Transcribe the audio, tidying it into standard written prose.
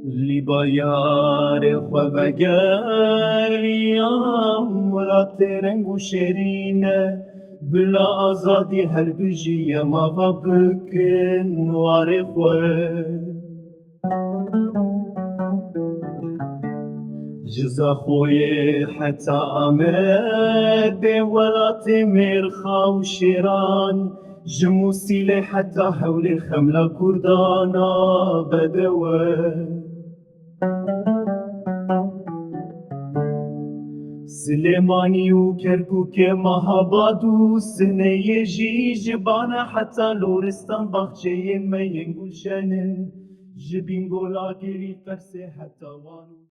لیبا یار خوابگریام ولات رنگ و شیرینه بلا آزادی هر بجی ما بکن وار خواه جزا خوی حتی آمد ولات مرخا و شیران جموسیل حتی حول خملا کردانا بدوه سليماني وكركوك مهاباد وسنية جبانا حتى لورستان بخشي ما ينقول شنن جبين قولا قري فرسي حتى وانو